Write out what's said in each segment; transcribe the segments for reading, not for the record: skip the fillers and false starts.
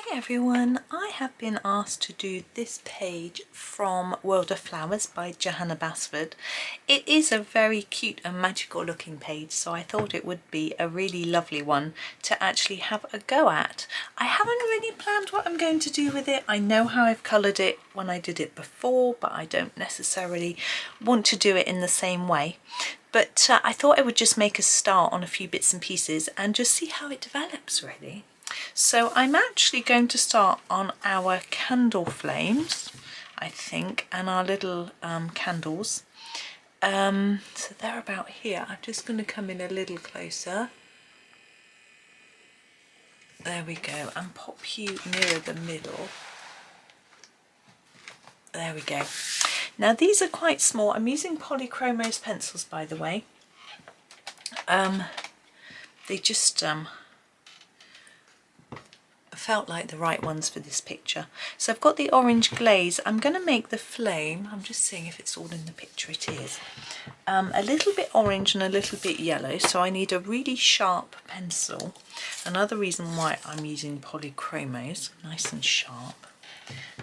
Hi everyone, I have been asked to do this page from World of Flowers by Johanna Basford. It is a very cute and magical looking page, so I thought it would be a really lovely one to actually have a go at. I haven't really planned what I'm going to do with it. I know how I've coloured it when I did it before, but I don't necessarily want to do it in the same way. But I thought I would just make a start on a few bits and pieces and just see how it develops really. So I'm actually going to start on our candle flames, I think, and our little candles. So they're about here. I'm just going to come in a little closer. There we go, and pop you nearer the middle. There we go. Now these are quite small. I'm using Polychromos pencils, by the way. They just felt like the right ones for this picture. So I've got the orange glaze. I'm going to make the flame, I'm just seeing if it's all in the picture. It is. A little bit orange and a little bit yellow, so I need a really sharp pencil. Another reason why I'm using Polychromos, nice and sharp.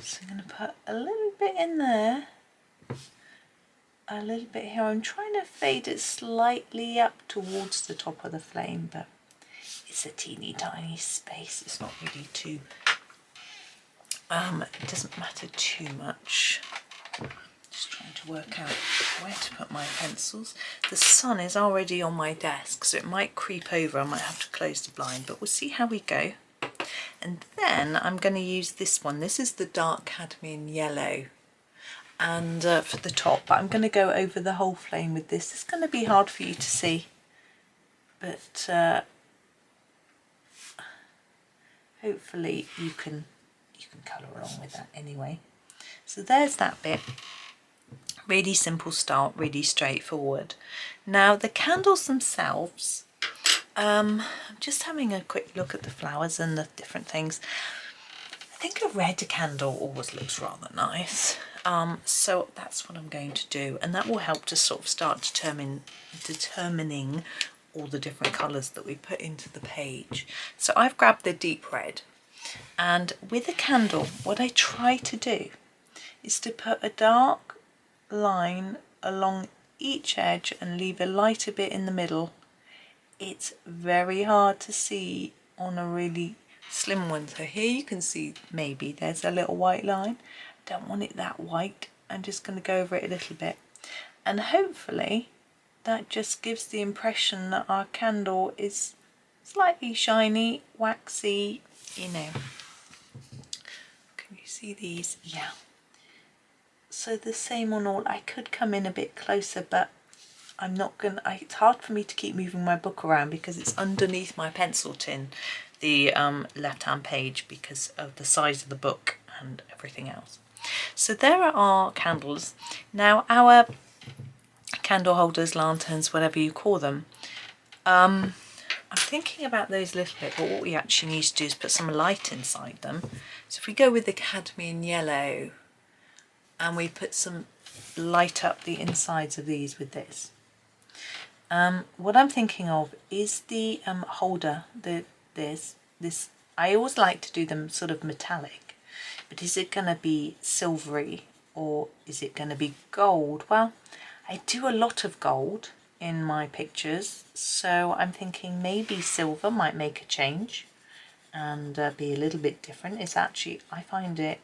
So I'm going to put a little bit in there, a little bit here. I'm trying to fade it slightly up towards the top of the flame, but it's a teeny tiny space. It's not really too, it doesn't matter too much. Just trying to work out where to put my pencils. The sun is already on my desk, so it might creep over. I might have to close the blind, but we'll see how we go. And then I'm going to use this one. This is the dark cadmium yellow, and for the top, but I'm going to go over the whole flame with this. It's going to be hard for you to see, but hopefully you can colour along with that anyway. So there's that bit. Really simple start, really straightforward. Now the candles themselves, I'm just having a quick look at the flowers and the different things. I think a red candle always looks rather nice. So that's what I'm going to do, and that will help to sort of start determining all the different colours that we put into the page. So I've grabbed the deep red, and with a candle what I try to do is to put a dark line along each edge and leave a lighter bit in the middle. It's very hard to see on a really slim one, so here you can see maybe there's a little white line. I don't want it that white. I'm just going to go over it a little bit, and hopefully that just gives the impression that our candle is slightly shiny, waxy, you know. Can you see these? Yeah. So the same on all. I could come in a bit closer, but I'm not going to, it's hard for me to keep moving my book around because it's underneath my pencil tin, the left-hand page, because of the size of the book and everything else. So there are our candles. Now our candle holders, lanterns, whatever you call them, I'm thinking about those a little bit, but what we actually need to do is put some light inside them. So if we go with the cadmium yellow and we put some light up the insides of these with this, what I'm thinking of is the holder, this I always like to do them sort of metallic, but is it going to be silvery or is it going to be gold? Well, I do a lot of gold in my pictures, so I'm thinking maybe silver might make a change and be a little bit different. It's actually, I find it,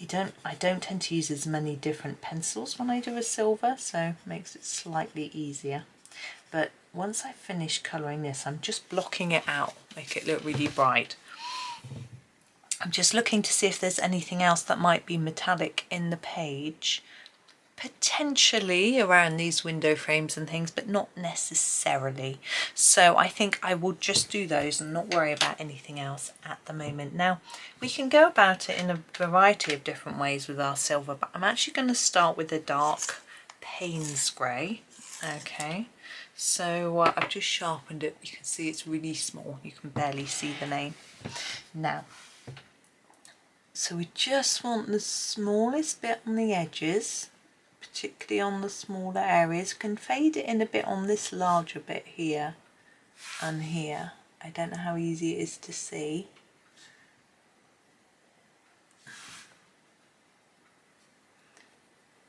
I don't tend to use as many different pencils when I do a silver, so it makes it slightly easier. But once I finish colouring this, I'm just blocking it out, make it look really bright. I'm just looking to see if there's anything else that might be metallic in the page, potentially around these window frames and things, but not necessarily. So I think I will just do those and not worry about anything else at the moment. Now we can go about it in a variety of different ways with our silver, but I'm actually going to start with a dark paynes grey. Okay, so I've just sharpened it. You can see it's really small, you can barely see the name. Now, so we just want the smallest bit on the edges, particularly on the smaller areas. You can fade it in a bit on this larger bit here and here. I don't know how easy it is to see.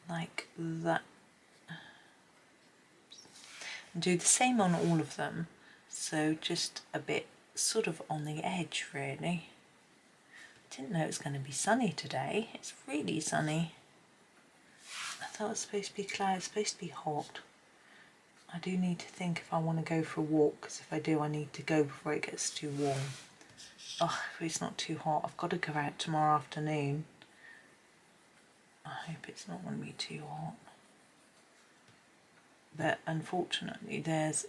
like that. And do the same on all of them, so just a bit sort of on the edge really. I didn't know it was going to be sunny today. It's really sunny. I thought it was supposed to be cloudy, it's supposed to be hot. I do need to think if I want to go for a walk, because if I do I need to go before it gets too warm. Oh, if it's not too hot. I've got to go out tomorrow afternoon. I hope it's not going to be too hot. But unfortunately there's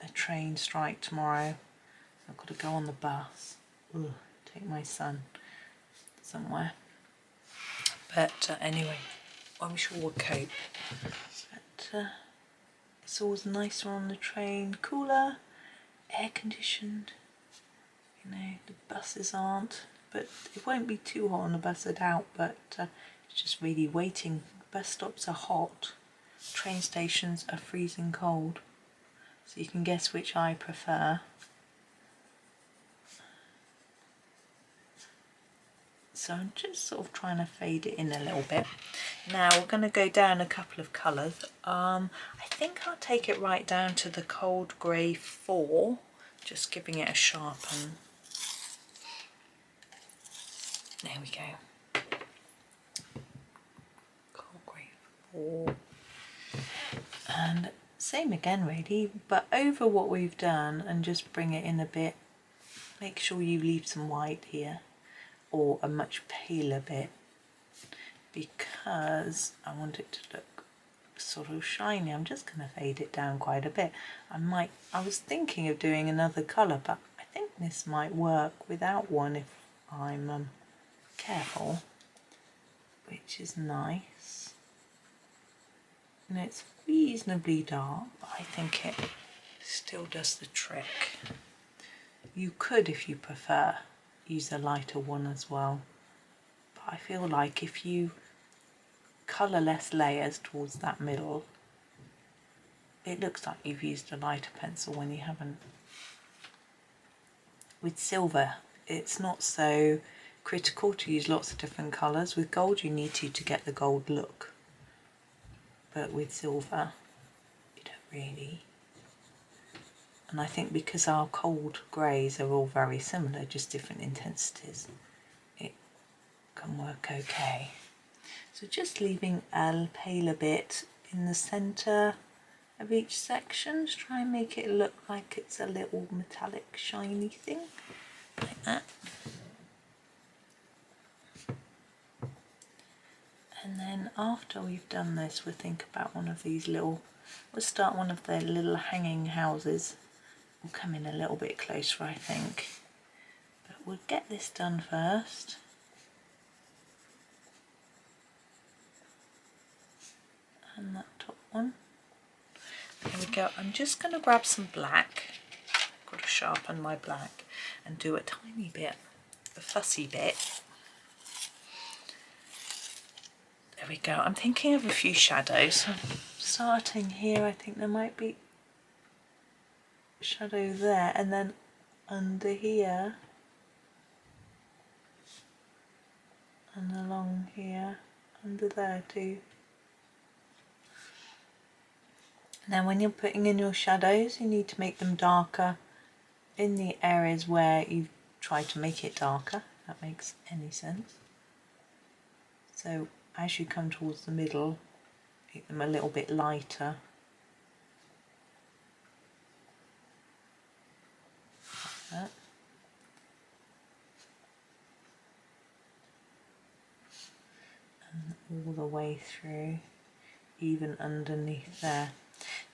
a train strike tomorrow, so I've got to go on the bus. Ugh, take my son somewhere. But anyway, I'm sure we'll cope. But it's always nicer on the train, cooler, air conditioned. You know, the buses aren't, but it won't be too hot on the bus, I doubt, but it's just really waiting. Bus stops are hot, train stations are freezing cold, so you can guess which I prefer. So I'm just sort of trying to fade it in a little bit. Now we're going to go down a couple of colours. I think I'll take it right down to the cold grey 4, just giving it a sharpen. There we go. Cold grey 4. And same again really, but over what we've done and just bring it in a bit. Make sure you leave some white here, or a much paler bit, because I want it to look sort of shiny. I'm just going to fade it down quite a bit. I was thinking of doing another colour, but I think this might work without one if I'm careful, which is nice. And it's reasonably dark, but I think it still does the trick. You could, if you prefer, use a lighter one as well, but I feel like if you colour less layers towards that middle, it looks like you've used a lighter pencil when you haven't. With silver it's not so critical to use lots of different colours. With gold you need to get the gold look, but with silver you don't really. And I think because our cold greys are all very similar, just different intensities, it can work okay. So just leaving a paler bit in the centre of each section, to try and make it look like it's a little metallic shiny thing, like that. And then after we've done this, we'll think about one of these little, we'll start one of the little hanging houses. We'll come in a little bit closer, I think, but we'll get this done first. And that top one. There we go. I'm just going to grab some black. I've got to sharpen my black and do a tiny bit, a fussy bit. There we go. I'm thinking of a few shadows. So starting here, I think there might be shadow there, and then under here and along here, under there too. Now when you're putting in your shadows, you need to make them darker in the areas where you've tried to make it darker, if that makes any sense. So as you come towards the middle, make them a little bit lighter. That. And all the way through, even underneath there.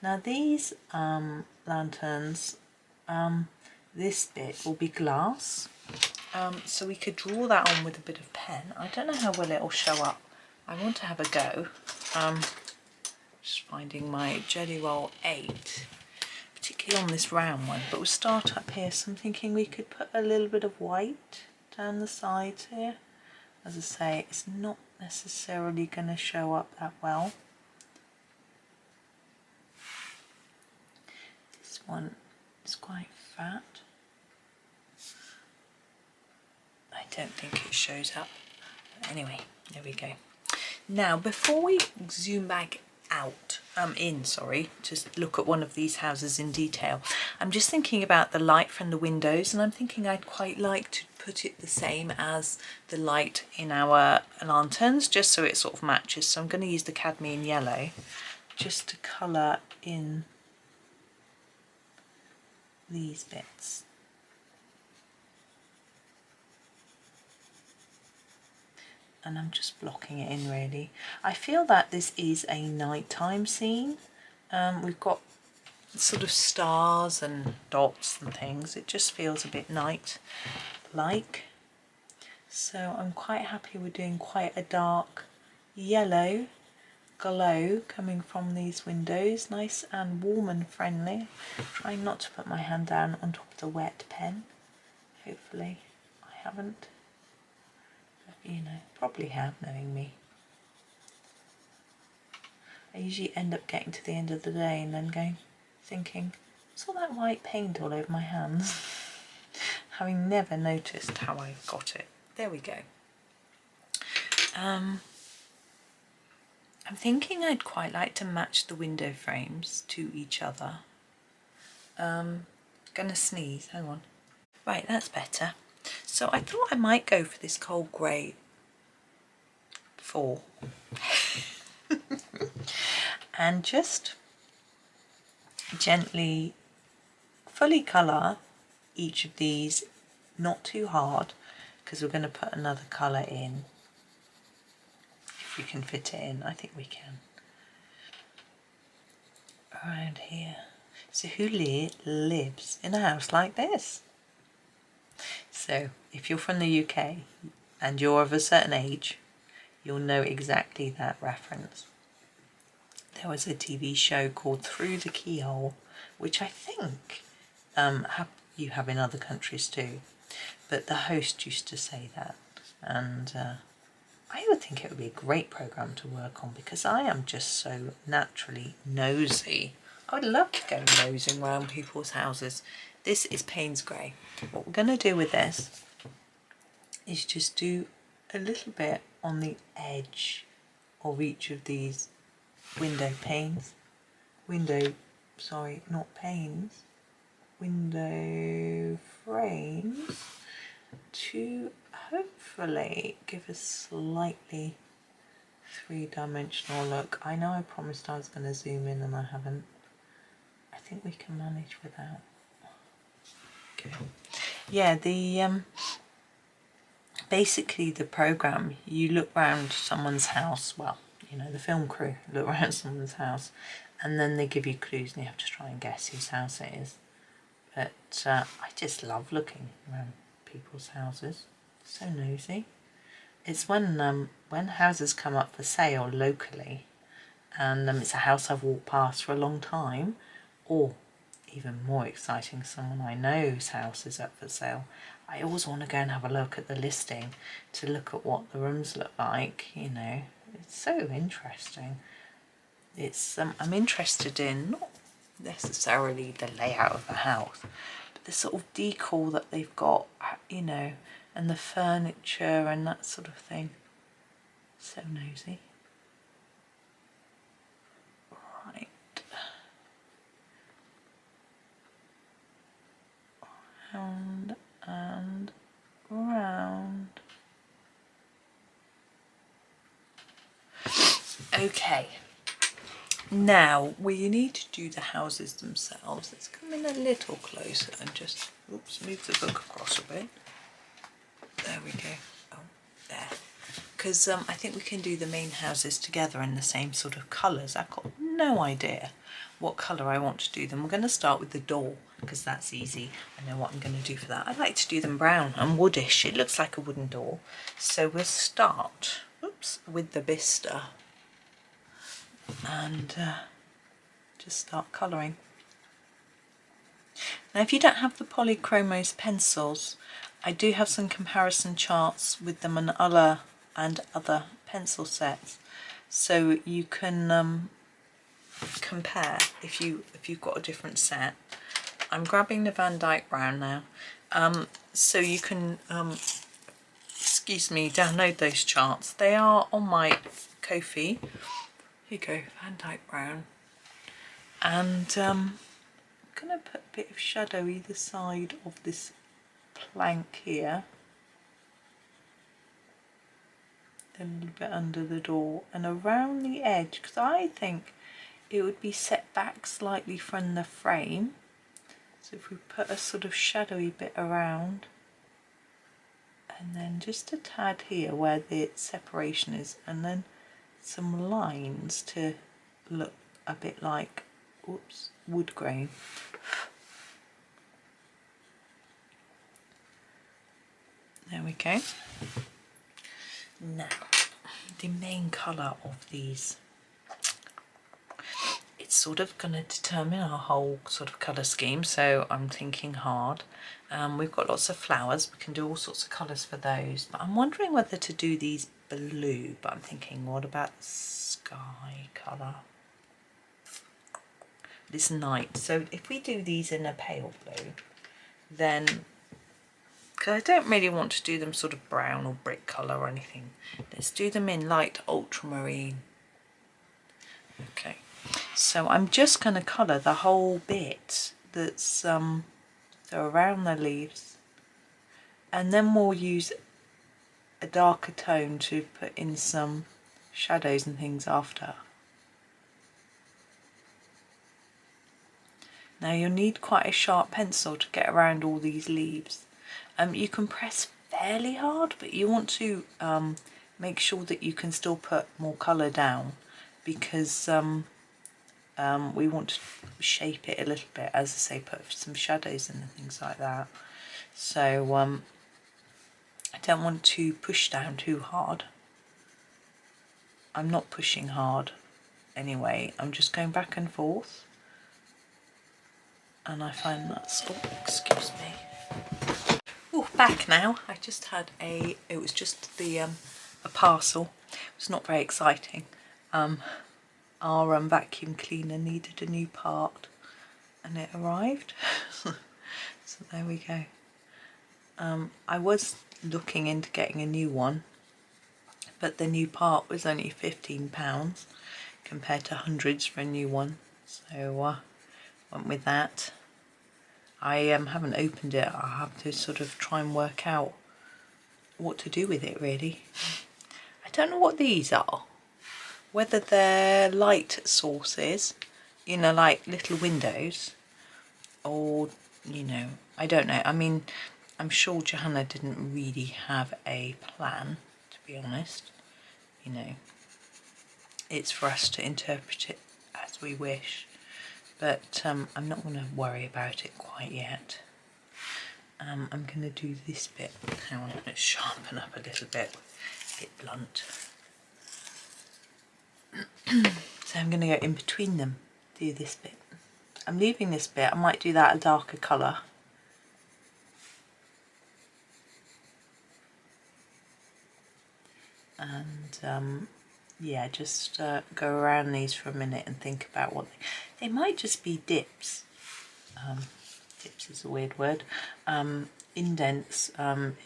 Now these lanterns, this bit will be glass, so we could draw that on with a bit of pen. I don't know how well it will show up. I want to have a go. Just finding my Gellyroll 8. Particularly on this round one, but we'll start up here, so I'm thinking we could put a little bit of white down the sides here. As I say, it's not necessarily going to show up that well. This one is quite fat. I don't think it shows up. But anyway, there we go. Now, before we zoom back out, to look at one of these houses in detail, I'm just thinking about the light from the windows, and I'm thinking I'd quite like to put it the same as the light in our lanterns, just so it sort of matches. So I'm going to use the cadmium yellow just to colour in these bits. And I'm just blocking it in really. I feel that this is a nighttime scene. We've got sort of stars and dots and things. It just feels a bit night-like. So I'm quite happy with doing quite a dark yellow glow coming from these windows. Nice and warm and friendly. Trying not to put my hand down on top of the wet pen. Hopefully I haven't. You know, probably have, knowing me. I usually end up getting to the end of the day and then thinking, what's all that white paint all over my hands? Having never noticed how I got it. There we go. I'm thinking I'd quite like to match the window frames to each other. Gonna sneeze, hang on. Right, that's better. So I thought I might go for this cold grey 4 and just gently fully colour each of these, not too hard, because we're going to put another colour in. If we can fit it in, I think we can. Around here. So who lives in a house like this? So if you're from the UK and you're of a certain age, you'll know exactly that reference. There was a TV show called Through the Keyhole, which I think you have in other countries too. But the host used to say that, and I would think it would be a great programme to work on, because I am just so naturally nosy. I would love to go nosing around people's houses. This is Paynes Grey. What we're going to do with this is just do a little bit on the edge of each of these window frames to hopefully give a slightly three-dimensional look. I know I promised I was going to zoom in and I haven't. I think we can manage without. Okay. Yeah, basically the program, you look round someone's house, well, you know, the film crew look around someone's house, and then they give you clues and you have to try and guess whose house it is. But I just love looking around people's houses. So nosy. It's when houses come up for sale locally, and it's a house I've walked past for a long time, or even more exciting, someone I know's house is up for sale. I always want to go and have a look at the listing to look at what the rooms look like, you know. It's so interesting. It's I'm interested in not necessarily the layout of the house, but the sort of decor that they've got, you know, and the furniture and that sort of thing. So nosy. Right. Round and round. Okay, now we need to do the houses themselves. Let's come in a little closer and just, oops, move the book across a bit. There we go. Oh, there. Because I think we can do the main houses together in the same sort of colours. I've got no idea what colour I want to do them. We're going to start with the door, because that's easy. I know what I'm going to do for that. I like to do them brown and woodish. It looks like a wooden door. So we'll start, oops, with the bistre. And just start colouring. Now if you don't have the Polychromos pencils, I do have some comparison charts with them and other pencil sets, so you can compare if you've got a different set. I'm grabbing the Van Dyke brown now, so you can excuse me, download those charts. They are on my Ko-fi. Here you go, Van Dyke Brown. And I'm going to put a bit of shadow either side of this plank here. Then a little bit under the door and around the edge, because I think it would be set back slightly from the frame. So if we put a sort of shadowy bit around, and then just a tad here where the separation is, and then some lines to look a bit like, oops, wood grain. There we go. Now, the main colour of these, it's sort of going to determine our whole sort of colour scheme, so I'm thinking hard. We've got lots of flowers, we can do all sorts of colours for those, but I'm wondering whether to do these blue, but I'm thinking, what about the sky colour? This night, so if we do these in a pale blue, then, because I don't really want to do them sort of brown or brick colour or anything, let's do them in light ultramarine. Okay, so I'm just going to colour the whole bit that's so around the leaves, and then we'll use a darker tone to put in some shadows and things after. Now you'll need quite a sharp pencil to get around all these leaves. You can press fairly hard, but you want to make sure that you can still put more colour down, because we want to shape it a little bit, as I say, put some shadows in and things like that. So I don't want to push down too hard. I'm not pushing hard anyway, I'm just going back and forth, and I find that's, oh, excuse me. Oh, back now. I just had it was just the a parcel. It was not very exciting. Our vacuum cleaner needed a new part and it arrived. So there we go. I was looking into getting a new one, but the new part was only £15 compared to hundreds for a new one, so went with that. I haven't opened it. I'll have to sort of try and work out what to do with it, really. I don't know what these are, whether they're light sources, you know, like little windows, or, you know, I don't know. I mean, I'm sure Johanna didn't really have a plan, to be honest. You know, it's for us to interpret it as we wish. But I'm not going to worry about it quite yet. I'm going to do this bit. Hang on, let's sharpen up a little bit. A bit blunt. So I'm going to go in between them, do this bit. I'm leaving this bit. I might do that a darker colour. And yeah, just go around these for a minute and think about what they might just be dips. Dips is a weird word. Indents,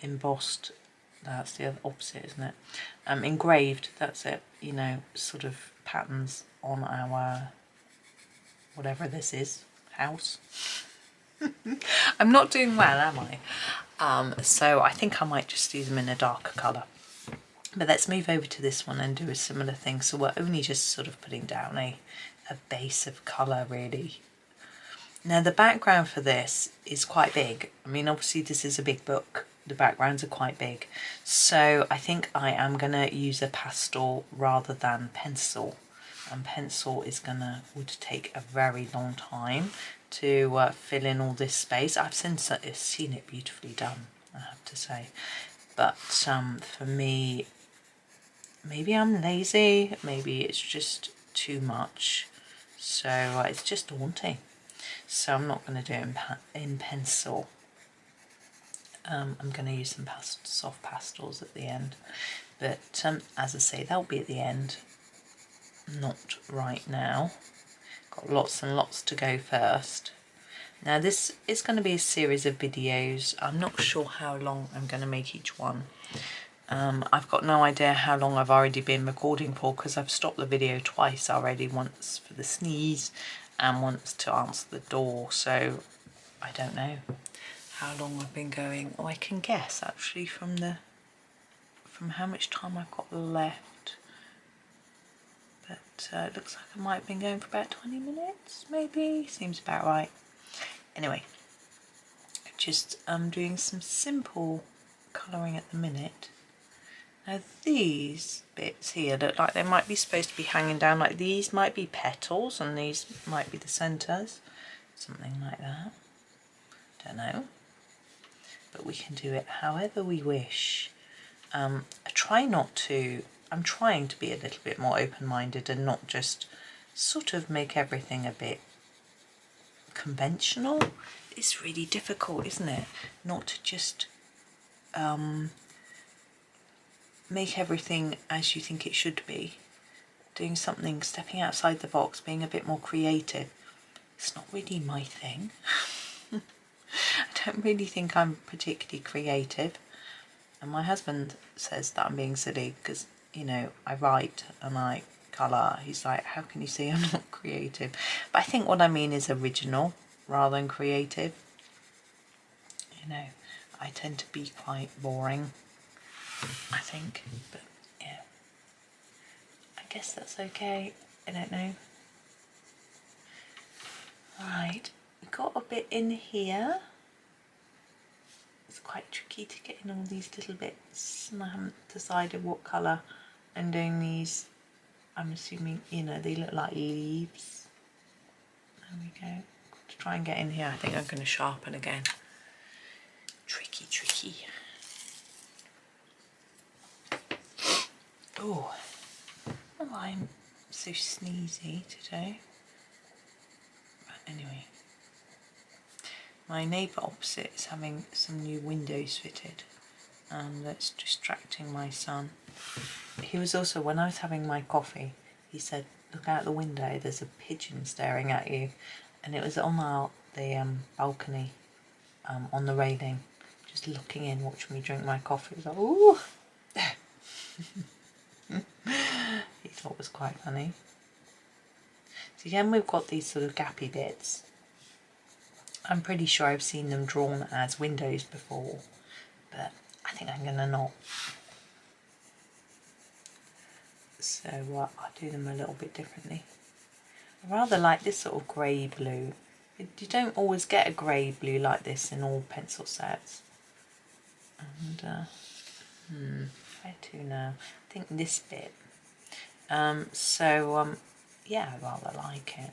embossed, that's the other opposite, isn't it? Engraved, that's it, you know, sort of patterns on our, whatever this is, house. I'm not doing well, am I? So I think I might just do them in a darker colour. But let's move over to this one and do a similar thing. So we're only just sort of putting down a base of colour, really. Now the background for this is quite big. I mean, obviously this is a big book. The backgrounds are quite big. So I think I am going to use a pastel rather than pencil. And pencil is would take a very long time to fill in all this space. I've seen it beautifully done, I have to say. But for me, maybe I'm lazy, maybe it's just too much, so it's just daunting. So I'm not going to do it in pencil. I'm going to use some soft pastels at the end, but as I say, they'll be at the end, not right now. Got lots and lots to go first. Now this is going to be a series of videos. I'm not sure how long I'm going to make each one, I've got no idea how long I've already been recording for because I've stopped the video twice already, once for the sneeze and once to answer the door, so I don't know how long I've been going. Oh, I can guess actually from how much time I've got left, but it looks like I might have been going for about 20 minutes maybe, seems about right. Anyway, just doing some simple colouring at the minute. Now these bits here look like they might be supposed to be hanging down, like these might be petals and these might be the centres, something like that, don't know, but we can do it however we wish. I'm trying to be a little bit more open-minded and not just sort of make everything a bit conventional. It's really difficult, isn't it, not to just make everything as you think it should be. Doing something, stepping outside the box, being a bit more creative. It's not really my thing. I don't really think I'm particularly creative. And my husband says that I'm being silly because, you know, I write and I colour. He's like, how can you say I'm not creative? But I think what I mean is original rather than creative. You know, I tend to be quite boring, I think, but yeah, I guess that's okay. I don't know. Right, we've got a bit in here. It's quite tricky to get in all these little bits, and I haven't decided what colour I'm doing these. I'm assuming, you know, they look like leaves. There we go. To try and get in here, I think I'm going to sharpen again. Tricky, tricky. Oh, well, I'm so sneezy today. But anyway, my neighbour opposite is having some new windows fitted, and that's distracting my son. He was also, when I was having my coffee, he said, look out the window, there's a pigeon staring at you. And it was on the balcony, on the railing, just looking in, watching me drink my coffee. He was like, ooh! He thought it was quite funny. So again, we've got these sort of gappy bits. I'm pretty sure I've seen them drawn as windows before, but I think I'm going to not. So I'll do them a little bit differently. I rather like this sort of grey blue. You don't always get a grey blue like this in all pencil sets. And where to now? I think this bit. Yeah, I rather like it.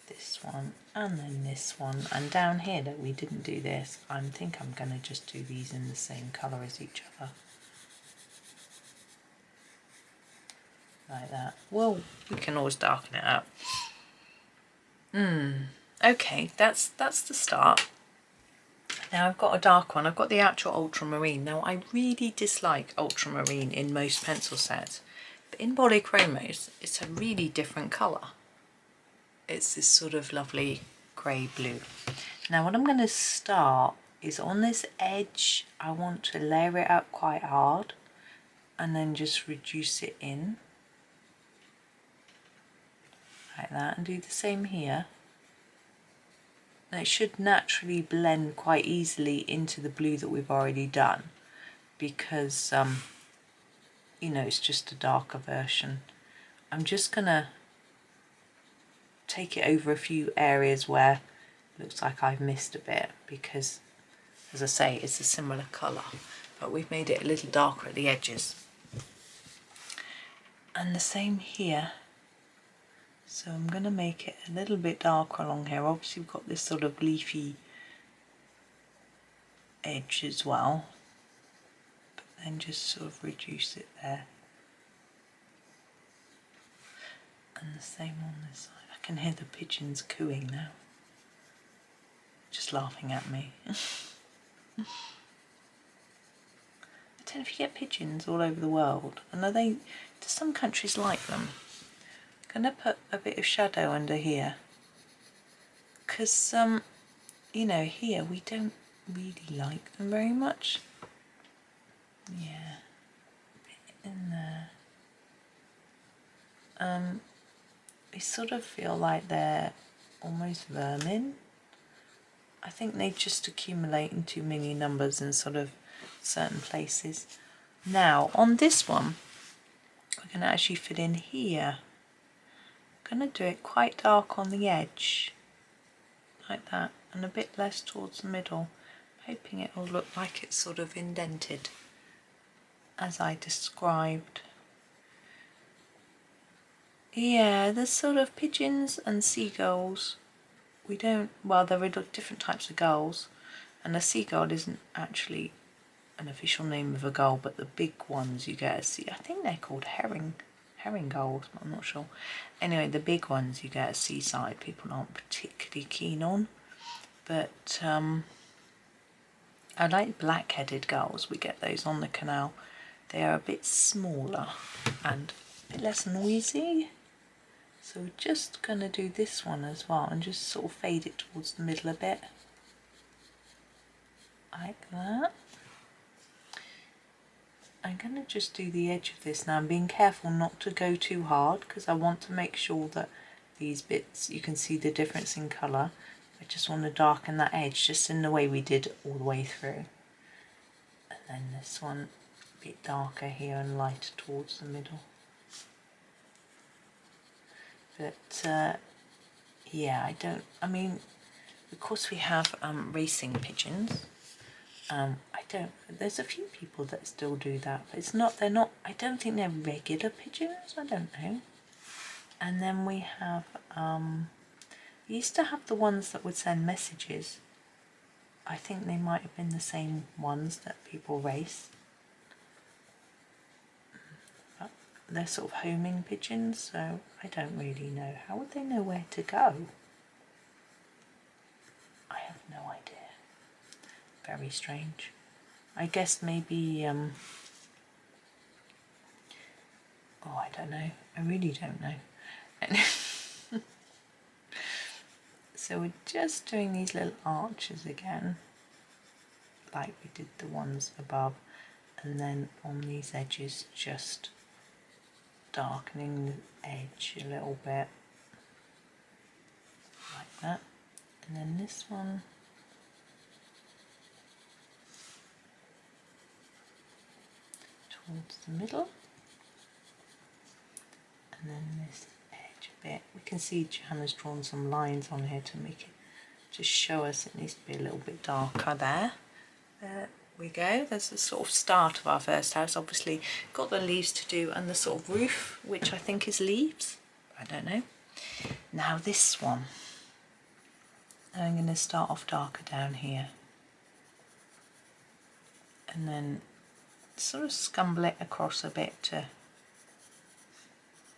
This one and then this one, and down here that we didn't do this. I think I'm going to just do these in the same colour as each other. Like that. Well, we can always darken it up. Okay, that's the start. Now I've got a dark one. I've got the actual ultramarine. Now I really dislike ultramarine in most pencil sets, but in Polychromos it's a really different colour. It's this sort of lovely grey blue. Now what I'm going to start is on this edge. I want to layer it up quite hard and then just reduce it in. Like that, and do the same here. And it should naturally blend quite easily into the blue that we've already done, because you know, it's just a darker version. I'm just gonna take it over a few areas where it looks like I've missed a bit, because as I say, it's a similar colour, but we've made it a little darker at the edges. And the same here. So I'm going to make it a little bit darker along here. Obviously we've got this sort of leafy edge as well, but then just sort of reduce it there. And the same on this side. I can hear the pigeons cooing now, just laughing at me. I don't know if you get pigeons all over the world, and do some countries like them? I'm going to put a bit of shadow under here, because you know, here we don't really like them very much. Yeah, a bit in there. They sort of feel like they're almost vermin. I think they just accumulate in too many numbers in sort of certain places. Now on this one, we're going to actually fit in here. I'm going to do it quite dark on the edge, like that, and a bit less towards the middle, hoping it will look like it's sort of indented, as I described. Yeah, there's sort of pigeons and seagulls. We don't, well, there are different types of gulls, and a seagull isn't actually an official name of a gull, but the big ones you get at sea, I think they're called herring gulls, but I'm not sure. Anyway, the big ones you get at seaside, people aren't particularly keen on, but I like black-headed gulls. We get those on the canal. They are a bit smaller and a bit less noisy. So we're just going to do this one as well and just sort of fade it towards the middle a bit, like that. I'm going to just do the edge of this now. I'm being careful not to go too hard because I want to make sure that these bits, you can see the difference in colour. I just want to darken that edge just in the way we did all the way through. And then this one a bit darker here and lighter towards the middle. But yeah, I mean, of course we have racing pigeons. There's a few people that still do that, but I don't think they're regular pigeons, I don't know. And then we have, we used to have the ones that would send messages. I think they might have been the same ones that people race. But they're sort of homing pigeons, so I don't really know. How would they know where to go? I have no idea. Very strange. I guess maybe, oh, I don't know. I really don't know. So we're just doing these little arches again, like we did the ones above, and then on these edges just darkening the edge a little bit, like that. And then this one, towards the middle, and then this edge a bit. We can see Johanna's drawn some lines on here to make it just show us it needs to be a little bit darker there. There we go, there's the sort of start of our first house. Obviously got the leaves to do and the sort of roof, which I think is leaves, I don't know. Now this one, I'm going to start off darker down here and then sort of scumble it across a bit to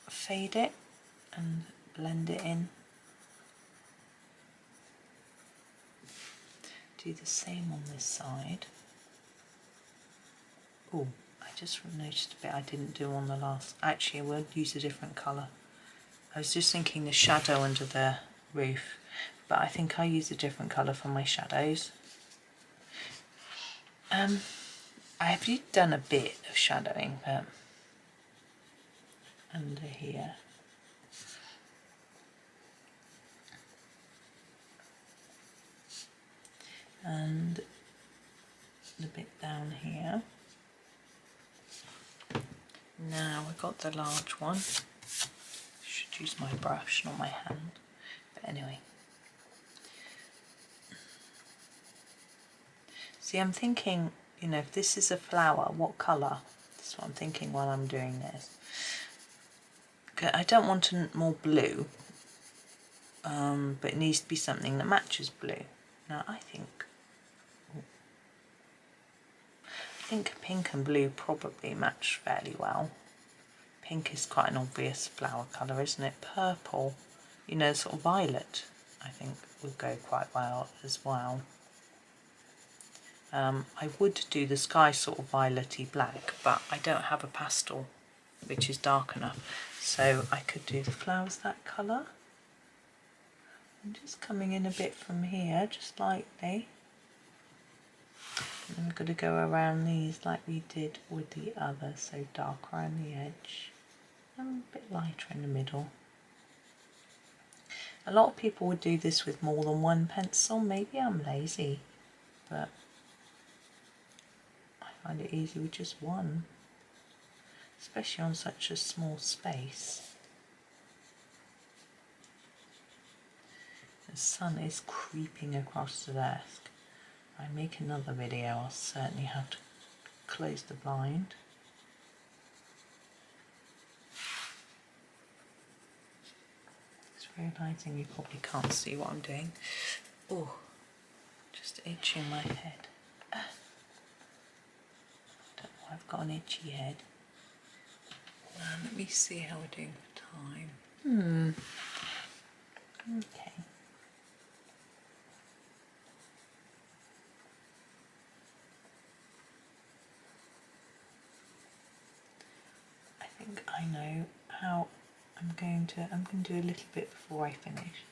fade it and blend it in. Do the same on this side. Oh, I just noticed a bit I didn't do on the last. Actually, I will use a different colour. I was just thinking the shadow under the roof, but I think I'll use a different colour for my shadows. I have done a bit of shadowing, but under here. And the bit down here. Now we've got the large one. Should use my brush, not my hand. But anyway. See, I'm thinking, you know, if this is a flower, what colour? That's what I'm thinking while I'm doing this. I don't want more blue, but it needs to be something that matches blue. Now I think pink and blue probably match fairly well. Pink is quite an obvious flower colour, isn't it? Purple, you know, sort of violet, I think would go quite well as well. I would do the sky sort of violet-y black, but I don't have a pastel which is dark enough, so I could do the flowers that colour. I'm just coming in a bit from here, just lightly. And then we're going to go around these like we did with the other, so dark around the edge and a bit lighter in the middle. A lot of people would do this with more than one pencil. Maybe I'm lazy, but I find it easy with just one, especially on such a small space. The sun is creeping across the desk. If I make another video, I'll certainly have to close the blind. Just realising you probably can't see what I'm doing. Oh, just itching my head. Don't know why I've got an itchy head. Let me see how we're doing for time. Okay. I think I know how I'm going to do a little bit before I finish.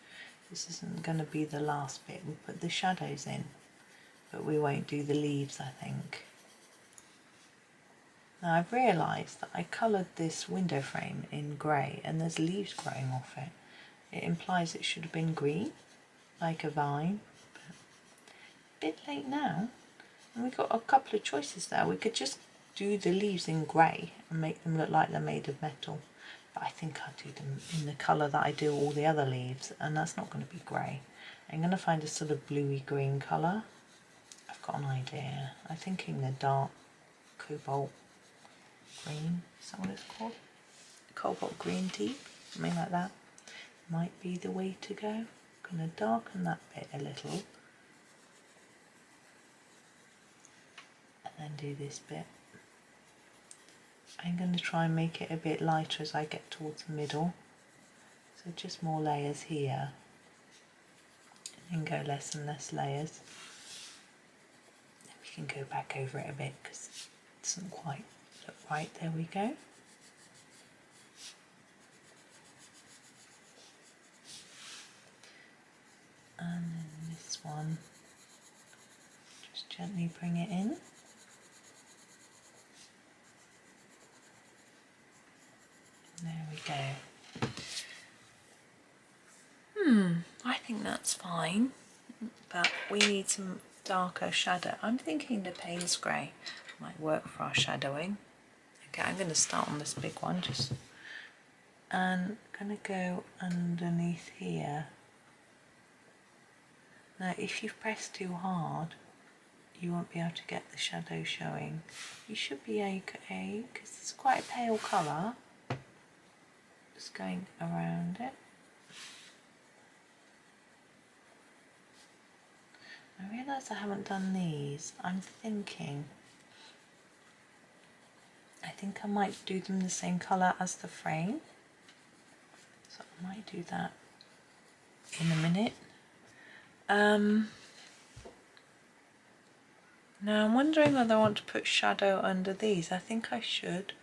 This isn't going to be the last bit. We'll put the shadows in, but we won't do the leaves, I think. Now I've realised that I coloured this window frame in grey and there's leaves growing off it. It implies it should have been green, like a vine, but a bit late now. And we've got a couple of choices there. We could just do the leaves in grey and make them look like they're made of metal. But I think I'll do them in the colour that I do all the other leaves, and that's not going to be grey. I'm going to find a sort of bluey green colour. I've got an idea. I'm thinking the dark cobalt green, is that what it's called? Cobalt green tea, something like that. Might be the way to go. I'm going to darken that bit a little. And then do this bit. I'm going to try and make it a bit lighter as I get towards the middle. So just more layers here. And then go less and less layers. Then we can go back over it a bit because it doesn't quite look right. There we go. And then this one, just gently bring it in. There we go. I think that's fine, but we need some darker shadow. I'm thinking the Paynes grey might work for our shadowing. Okay, I'm going to start on this big one and I'm going to go underneath here. Now if you've pressed too hard you won't be able to get the shadow showing. You should be okay because it's quite a pale colour. Just going around it. I realise I haven't done these. I think I might do them the same colour as the frame. So I might do that in a minute. Now I'm wondering whether I want to put shadow under these. I think I should.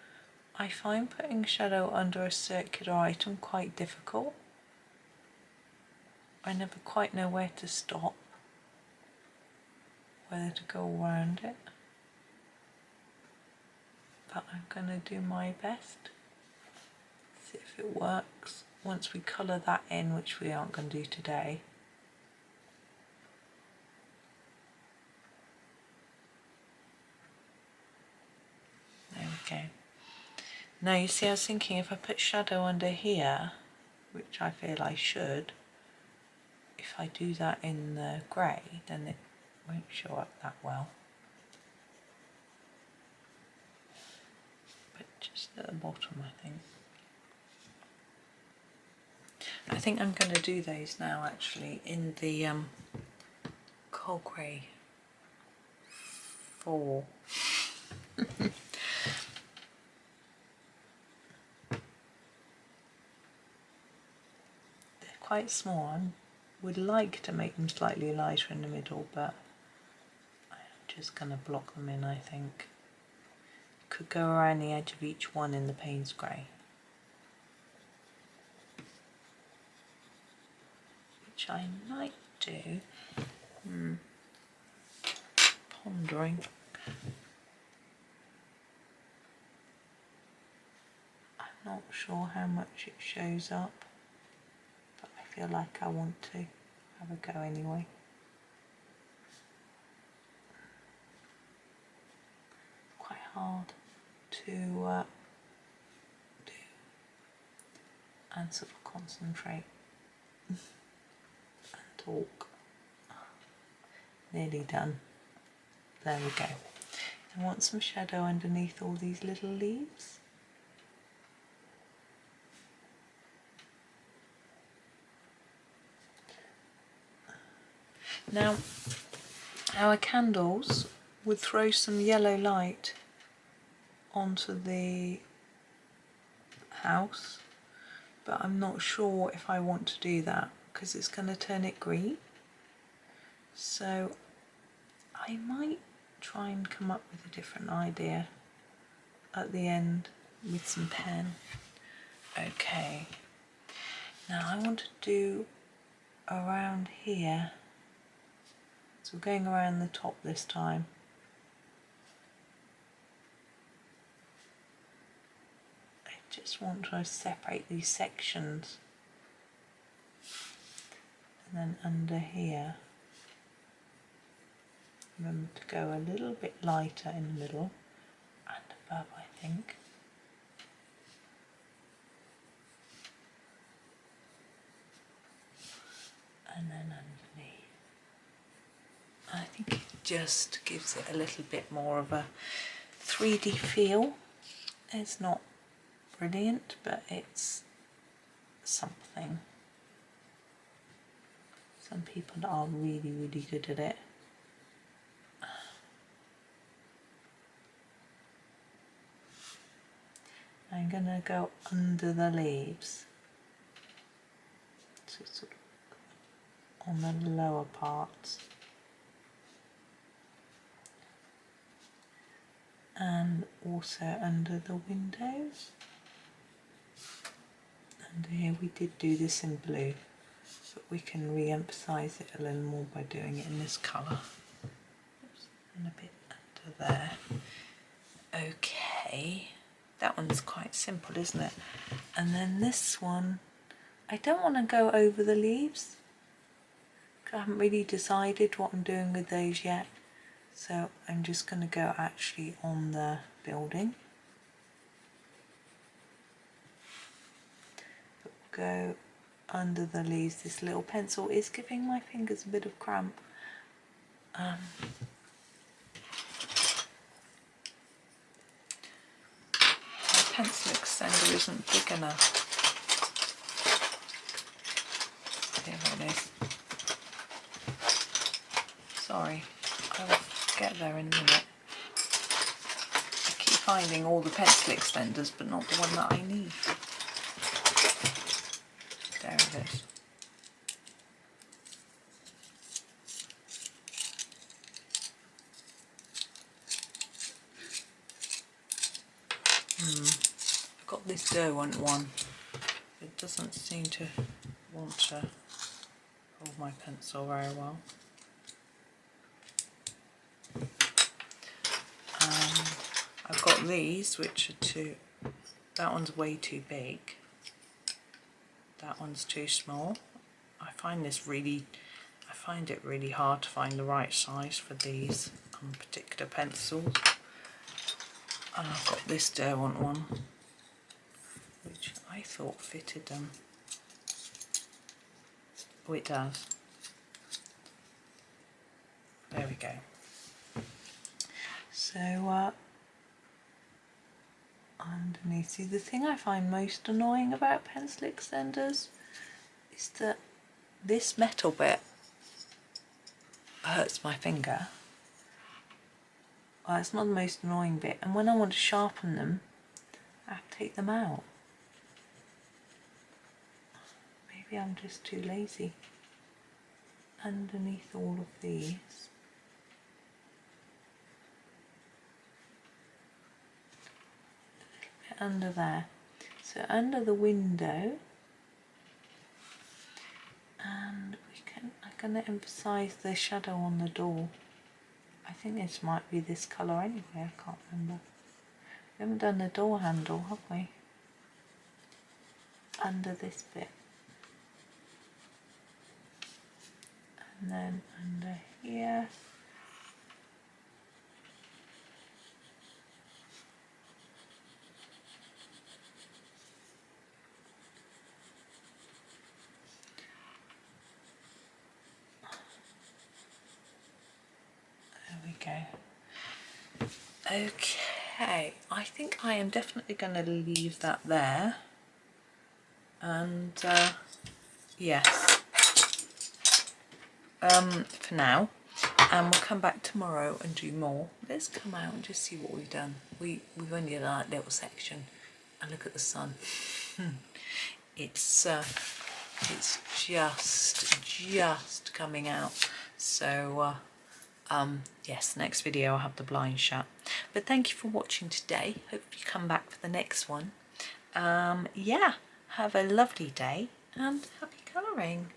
I find putting shadow under a circular item quite difficult. I never quite know where to stop, whether to go around it. But I'm going to do my best. See if it works once we colour that in, which we aren't going to do today. There we go. Now you see I was thinking if I put shadow under here, which I feel I should, if I do that in the grey then it won't show up that well. But just at the bottom I think. I think I'm going to do those now actually in the coal grey 4. Quite small. I would like to make them slightly lighter in the middle, but I'm just going to block them in, I think. Could go around the edge of each one in the Paynes grey, which I might do. pondering. I'm not sure how much it shows up, but I feel like I want to have a go anyway. Quite hard to do and sort of concentrate and talk. Nearly done. There we go. I want some shadow underneath all these little leaves. Now, our candles would throw some yellow light onto the house, but I'm not sure if I want to do that because it's going to turn it green. So I might try and come up with a different idea at the end with some pen. Okay, now I want to do around here, so going around the top this time. I just want to separate these sections, and then under here remember to go a little bit lighter in the middle and above, I think. And then underneath. I think it just gives it a little bit more of a 3D feel. It's not brilliant, but it's something. Some people are really, really good at it. I'm going to go under the leaves, so sort of on the lower parts, and also under the windows. And here we did do this in blue, but we can re-emphasize it a little more by doing it in this colour. And a bit under there. Okay. That one's quite simple, isn't it? And then this one, I don't want to go over the leaves. I haven't really decided what I'm doing with those yet. So I'm just going to go actually on the building. But go under the leaves. This little pencil is giving my fingers a bit of cramp. Pencil extender isn't big enough. Here it is. Sorry, I will get there in a minute. I keep finding all the pencil extenders, but not the one that I need. There it is. I've got this dough one. It doesn't seem to want to hold my pencil very well. I've got these, which are too, that one's way too big. That one's too small. I find it really hard to find the right size for these particular pencils. And I've got this Derwent one, which I thought fitted them. Oh, it does. There we go. So underneath, see, the thing I find most annoying about pencil extenders is that this metal bit hurts my finger. Well, it's not the most annoying bit, and when I want to sharpen them, I have to take them out. Maybe I'm just too lazy. Underneath all of these. A little bit under there. So under the window, and I'm going to emphasise the shadow on the door. I think this might be this colour anyway, I can't remember. We haven't done the door handle, have we? Under this bit. And then under here. There we go. Okay, I think I am definitely going to leave that there. And yes, for now, and we'll come back tomorrow and do more. Let's come out and just see what we've done. We've only done that little section, and look at the sun. It's just coming out. So yes, next video I'll have the blind shut. But thank you for watching today. Hope you come back for the next one. Yeah, have a lovely day and happy colouring.